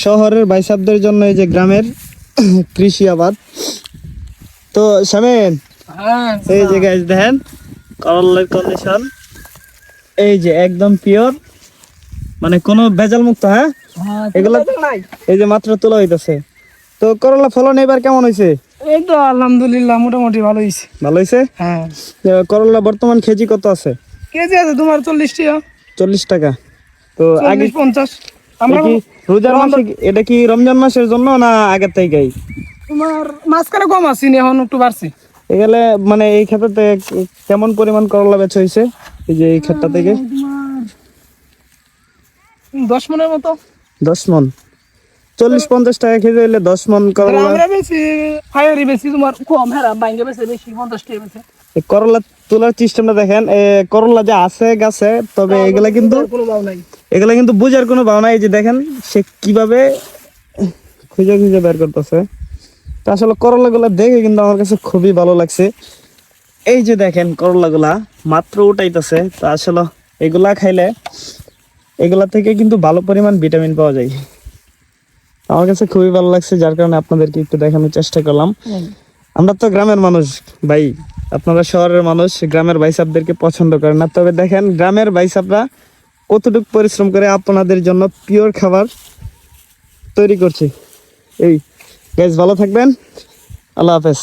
শহরের ভাইসাবদের জন্য এই যে গ্রামের কৃষি আবাদ। তো শামিম, এই যে গাইস দেখেন করলার কন্ডিশন, এই যে একদম পিওর, মানে কোনো ভেজাল মুক্ত। হ্যাঁ, এগুলো এই যে মাত্র তোলা হইতাছে। তো করলা ফলন এবার কেমন হয়েছে? এই তো আলহামদুলিল্লাহ মোটামুটি ভালো হয়েছে। ভালো হয়েছে। হ্যাঁ, করলা বর্তমান কেজি কত আছে? কেজি আছে তোমার 40 টাকা। 40 টাকা। তো আগে 40-50 আমরা কি রোজার মাসে, এটা কি রমজান মাসের জন্য না আগের থেকেই? তোমার মাঝখানে কম আছে, এখন একটু বাড়ছে। এগুলো মানে এই ক্ষেত্রে কেমন পরিমাণ করলা বেচা হয়েছে এই যে এই ক্ষেতটা থেকে? তোমার 10 মনের মতো। 10 মন। 40-50 টাকা কেজি হইলে 10 মন করলা। আমরা বেশি ফায়ারি বেশি, তোমার কম হেরা বাইঙ্গে বেশি, বেশি 50 টাকা বেশি। এই করলা তোলার সিস্টেমটা দেখেন, করলা যে আছে গাছে, তবে এগুলা কিন্তু এগুলা কিন্তু বোঝার কোনো ভাব নাই। এই যে দেখেন সে কিভাবে খুঁজে খুঁজে বের করতেছে। তো আসলে করলা গুলা দেখে কিন্তু আমার কাছে খুবই ভালো লাগছে। এই যে দেখেন করলা গুলা মাত্র উঠাইতেছে। তো আসলে এগুলা খাইলে এগুলা থেকে কিন্তু ভালো পরিমাণ ভিটামিন পাওয়া যায়। আমার কাছে খুবই ভালো লাগছে, যার কারণে আপনাদেরকে একটু দেখানোর চেষ্টা করলাম। আমরা তো গ্রামের মানুষ ভাই, আপনারা শহরের মানুষ, গ্রামের ভাইসাবদেরকে পছন্দ করেন না। তবে দেখেন গ্রামের ভাইসাবরা কতটুকু পরিশ্রম করে আপনাদের জন্য পিওর খাবার তৈরি করছে। এই গাইস, ভালো থাকবেন, আল্লাহ হাফেজ।